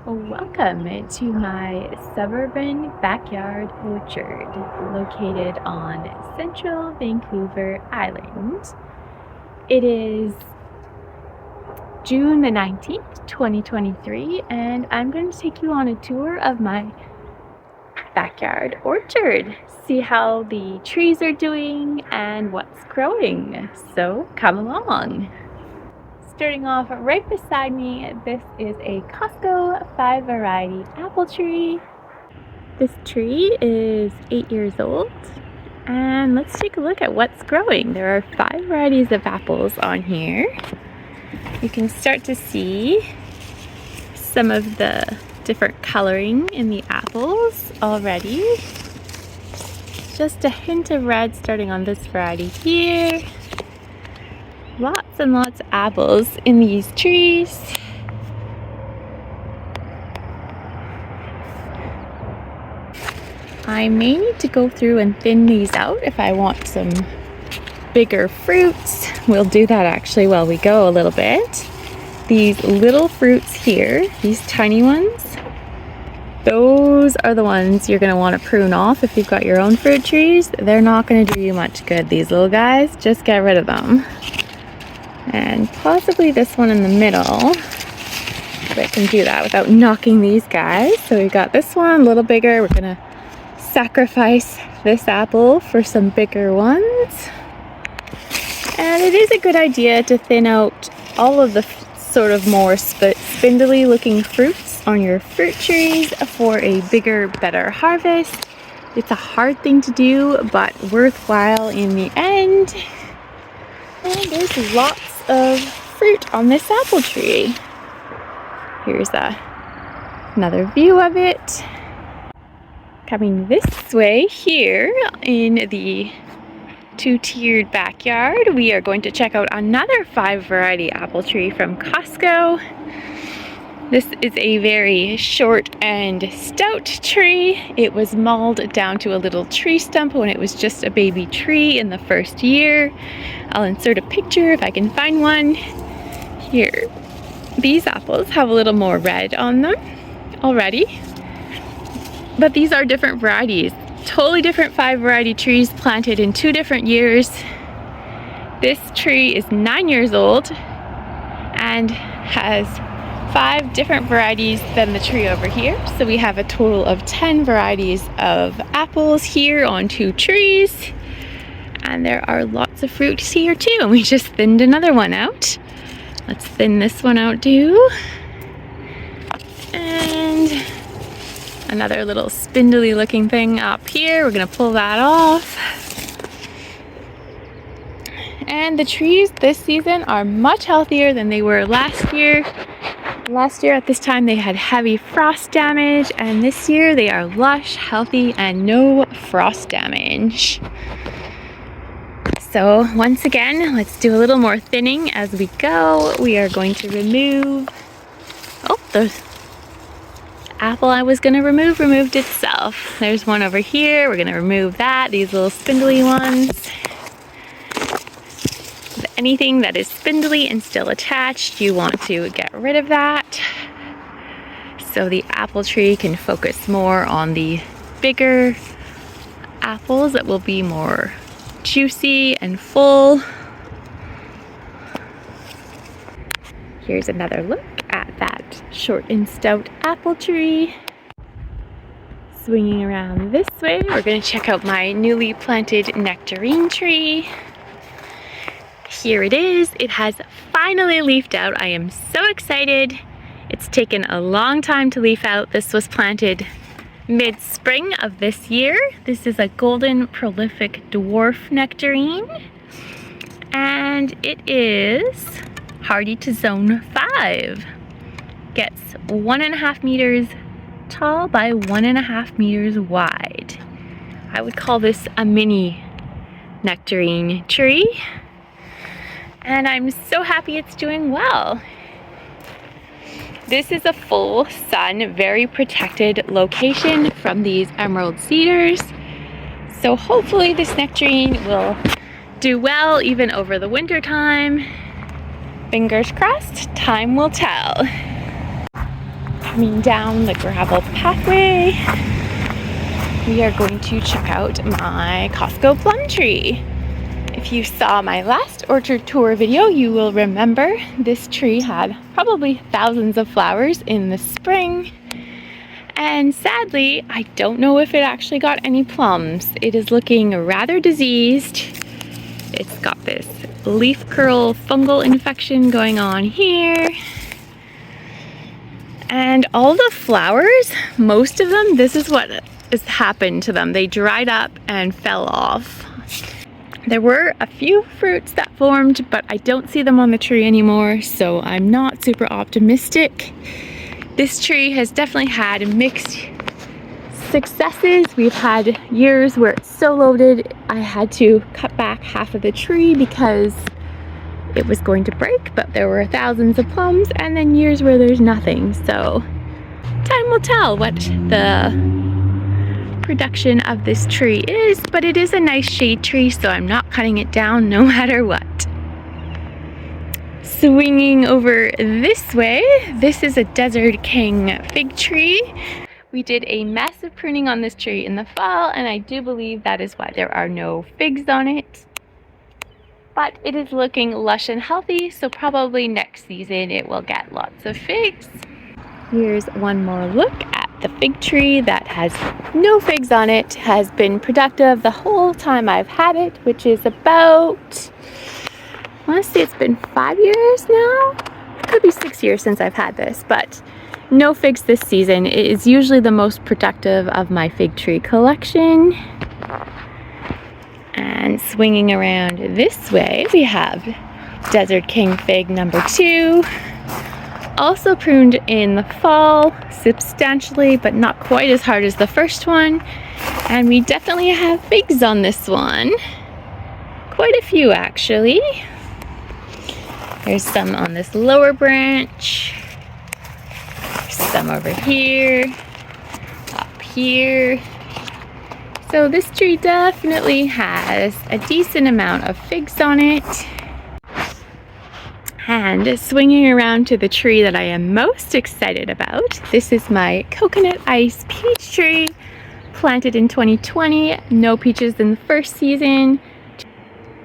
Welcome to my suburban backyard orchard located on central Vancouver Island. It is June the 19th, 2023, and I'm going to take you on a tour of my backyard orchard. See how the trees are doing and what's growing. So come along. Starting off right beside me, this is a Costco 5 variety apple tree. This tree is 8 years old, and let's take a look at what's growing. There are 5 varieties of apples on here. You can start to see some of the different coloring in the apples already. Just a hint of red starting on this variety here. Lots and lots of apples in these trees. I may need to go through and thin these out if I want some bigger fruits. We'll do that actually while we go a little bit. These little fruits here, these tiny ones, those are the ones you're going to want to prune off if you've got your own fruit trees. They're not going to do you much good, these little guys. Just get rid of them. And possibly this one in the middle, but I can do that without knocking these guys. So we got this one a little bigger. We're gonna sacrifice this apple for some bigger ones. And it is a good idea to thin out all of the sort of more spindly looking fruits on your fruit trees for a bigger, better harvest. It's a hard thing to do, but worthwhile in the end. And there's lots of fruit on this apple tree. Here's another view of it. Coming this way here in the 2-tiered backyard, we are going to check out another 5 variety apple tree from Costco. This is a very short and stout tree. It was mauled down to a little tree stump when it was just a baby tree in the first year. I'll insert a picture if I can find one. Here, these apples have a little more red on them already. But these are different varieties. Totally different 5 variety trees planted in 2 different years. This tree is 9 years old and has 5 different varieties than the tree over here. So we have a total of 10 varieties of apples here on 2 trees. And there are lots of fruits here too. And we just thinned another one out. Let's thin this one out too. And another little spindly looking thing up here. We're gonna pull that off. And the trees this season are much healthier than they were last year. Last year at this time they had heavy frost damage, and this year they are lush, healthy, and no frost damage. So once again, let's do a little more thinning as we go. We are going to remove, the apple I was going to remove removed itself. There's one over here. We're going to remove that, these little spindly ones. Anything that is spindly and still attached, you want to get rid of that so the apple tree can focus more on the bigger apples that will be more juicy and full. Here's another look at that short and stout apple tree. Swinging around this way, we're going to check out my newly planted nectarine tree. Here it is. It has finally leafed out. I am so excited. It's taken a long time to leaf out. This was planted mid-spring of this year. This is a golden prolific dwarf nectarine, and it is hardy to zone 5. Gets 1.5 meters tall by 1.5 meters wide. I would call this a mini nectarine tree. And I'm so happy it's doing well. This is a full sun, very protected location from these emerald cedars. So hopefully this nectarine will do well even over the winter time. Fingers crossed, time will tell. coming down the gravel pathway, we are going to check out my Costco plum tree. If you saw my last orchard tour video, you will remember this tree had probably thousands of flowers in the spring. And sadly, I don't know if it actually got any plums. It is looking rather diseased. It's got this leaf curl fungal infection going on here. And all the flowers, most of them, this is what has happened to them. They dried up and fell off. There were a few fruits that formed, but I don't see them on the tree anymore, so I'm not super optimistic. This tree has definitely had mixed successes. We've had years where it's so loaded, I had to cut back half of the tree because it was going to break, but there were thousands of plums, and then years where there's nothing. So time will tell what the production of this tree is, but it is a nice shade tree, so I'm not cutting it down no matter what. Swinging over this way, this is a Desert King fig tree. We did a massive pruning on this tree in the fall, and I do believe that is why there are no figs on it. But it is looking lush and healthy, so probably next season it will get lots of figs. Here's one more look at the fig tree that has no figs on it. Has been productive the whole time I've had it, which is about, I want to say it's been 5 years now. It could be 6 years since I've had this, but no figs this season. It is usually the most productive of my fig tree collection. And swinging around this way, we have Desert King fig number 2. Also pruned in the fall, substantially, but not quite as hard as the first one. And we definitely have figs on this one. Quite a few, actually. There's some on this lower branch. There's some over here, up here. So this tree definitely has a decent amount of figs on it. And swinging around to the tree that I am most excited about, this is my coconut ice peach tree, planted in 2020. No peaches in the first season.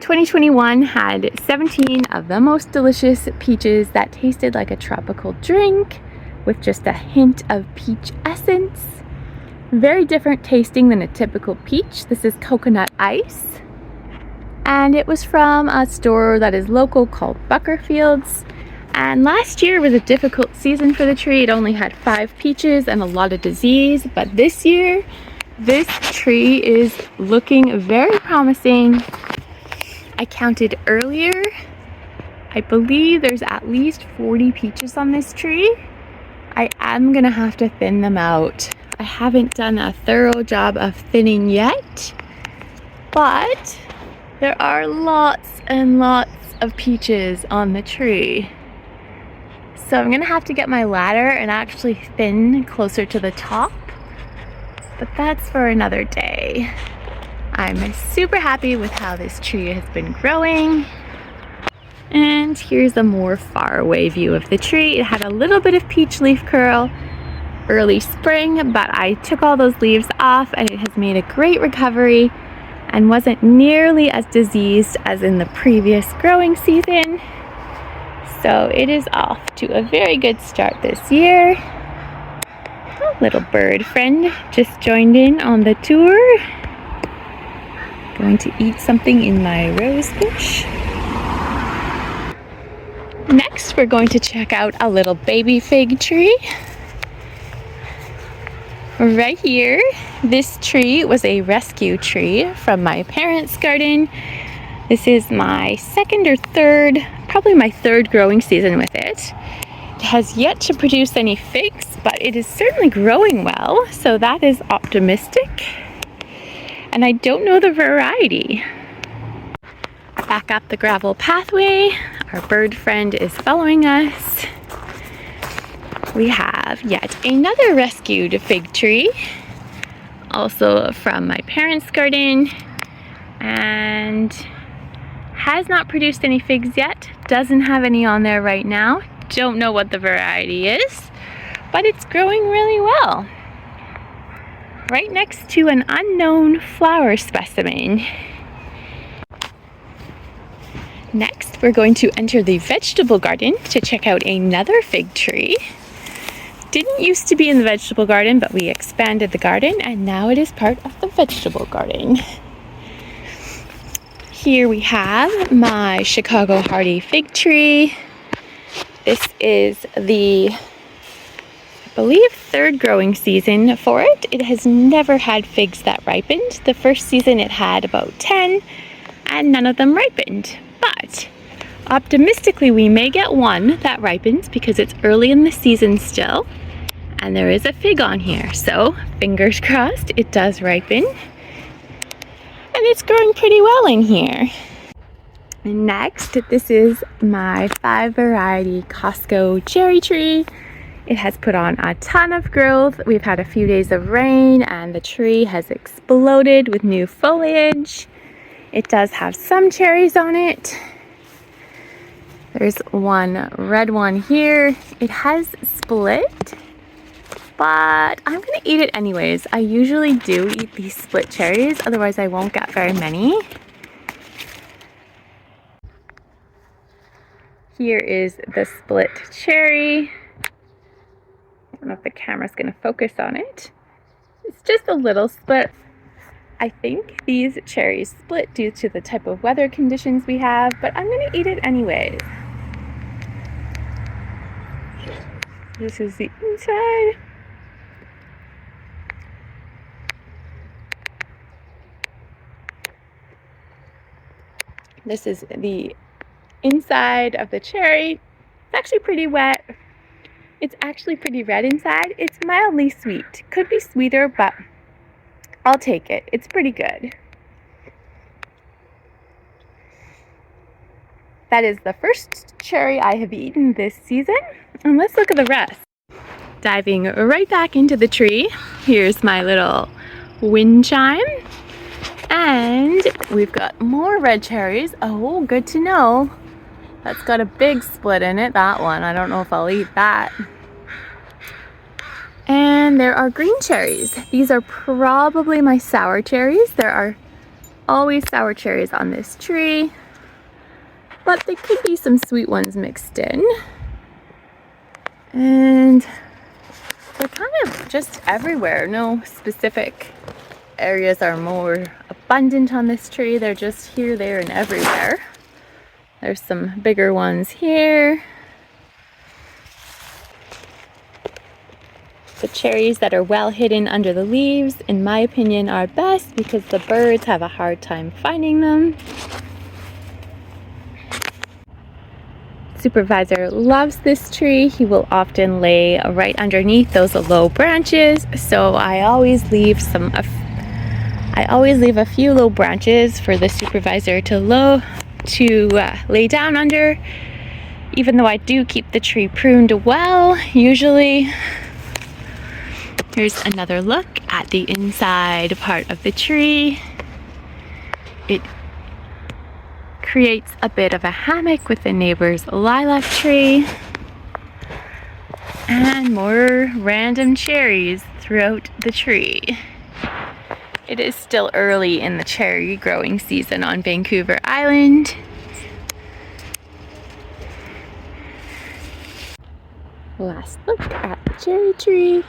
2021 had 17 of the most delicious peaches that tasted like a tropical drink with just a hint of peach essence. Very different tasting than a typical peach. This is coconut ice. And it was from a store that is local called Buckerfield's. And last year was a difficult season for the tree. It only had 5 peaches and a lot of disease. But this year, this tree is looking very promising. I counted earlier. I believe there's at least 40 peaches on this tree. I am gonna have to thin them out. I haven't done a thorough job of thinning yet, but there are lots and lots of peaches on the tree. So I'm gonna have to get my ladder and actually thin closer to the top, but that's for another day. I'm super happy with how this tree has been growing. And here's a more far away view of the tree. It had a little bit of peach leaf curl early spring, but I took all those leaves off and it has made a great recovery and wasn't nearly as diseased as in the previous growing season. So it is off to a very good start this year. A little bird friend just joined in on the tour. Going to eat something in my rose bush. Next, we're going to check out a little baby fig tree. Right here, this tree was a rescue tree from my parents' garden. This is my second or third, probably my third growing season with it. It has yet to produce any figs, but it is certainly growing well, so that is optimistic. And I don't know the variety. Back up the gravel pathway, our bird friend is following us. We have yet another rescued fig tree, also from my parents' garden, and has not produced any figs yet. Doesn't have any on there right now. Don't know what the variety is, but it's growing really well. Right next to an unknown flower specimen. Next, we're going to enter the vegetable garden to check out another fig tree. Didn't used to be in the vegetable garden, but we expanded the garden and now it is part of the vegetable garden. Here we have my Chicago hardy fig tree. This is the, I believe, third growing season for it. It has never had figs that ripened. The first season it had about 10 and none of them ripened. But optimistically we may get one that ripens because it's early in the season still. And there is a fig on here, so fingers crossed it does ripen. And it's growing pretty well in here. And next, this is my 5 variety Costco cherry tree. It has put on a ton of growth. We've had a few days of rain and the tree has exploded with new foliage. It does have some cherries on it. There's one red one here. It has split, but I'm gonna eat it anyways. I usually do eat these split cherries, otherwise I won't get very many. Here is the split cherry. I don't know if the camera's gonna focus on it. It's just a little split. I think these cherries split due to the type of weather conditions we have, but I'm gonna eat it anyways. This is the inside. This is the inside of the cherry. It's actually pretty wet. It's actually pretty red inside. It's mildly sweet. Could be sweeter, but I'll take it. It's pretty good. That is the first cherry I have eaten this season. And let's look at the rest. Diving right back into the tree. Here's my little wind chime. And we've got more red cherries. Oh, good to know. That's got a big split in it, that one. I don't know if I'll eat that. And there are green cherries. These are probably my sour cherries. There are always sour cherries on this tree, but there could be some sweet ones mixed in. And they're kind of just everywhere. No specific areas are more abundant on this tree. They're just here, there, and everywhere. There's some bigger ones here. The cherries that are well hidden under the leaves, in my opinion, are best because the birds have a hard time finding them. Supervisor loves this tree. He will often lay right underneath those low branches, so I always leave a few low branches for the supervisor to lay down under, even though I do keep the tree pruned well, usually. Here's another look at the inside part of the tree. It creates a bit of a hammock with the neighbor's lilac tree. And more random cherries throughout the tree. It is still early in the cherry growing season on Vancouver Island. Last look at the cherry tree.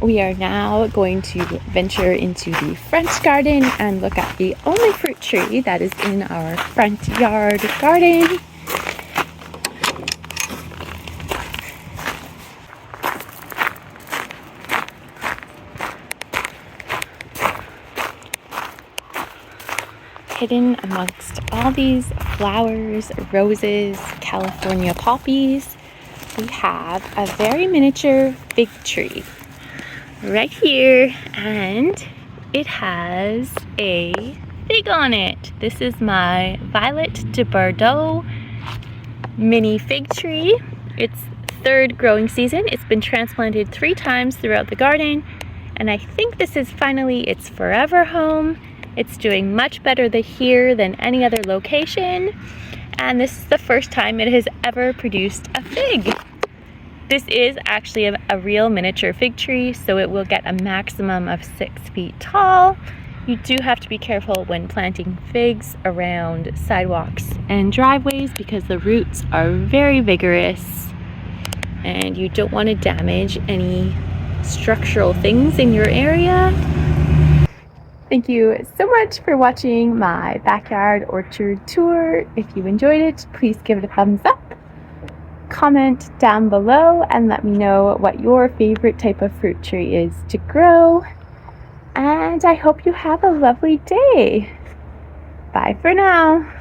We are now going to venture into the front garden and look at the only fruit tree that is in our front yard garden. Hidden amongst all these flowers, roses, California poppies, we have a very miniature fig tree right here, and it has a fig on it. This is my Violet de Bordeaux mini fig tree. It's third growing season. It's been transplanted 3 times throughout the garden, and I think this is finally its forever home. It's doing much better here than any other location, and this is the first time it has ever produced a fig. This is actually a real miniature fig tree, so it will get a maximum of 6 feet tall. You do have to be careful when planting figs around sidewalks and driveways because the roots are very vigorous and you don't want to damage any structural things in your area. Thank you so much for watching my backyard orchard tour. If you enjoyed it, please give it a thumbs up. Comment down below and let me know what your favorite type of fruit tree is to grow. And I hope you have a lovely day. Bye for now.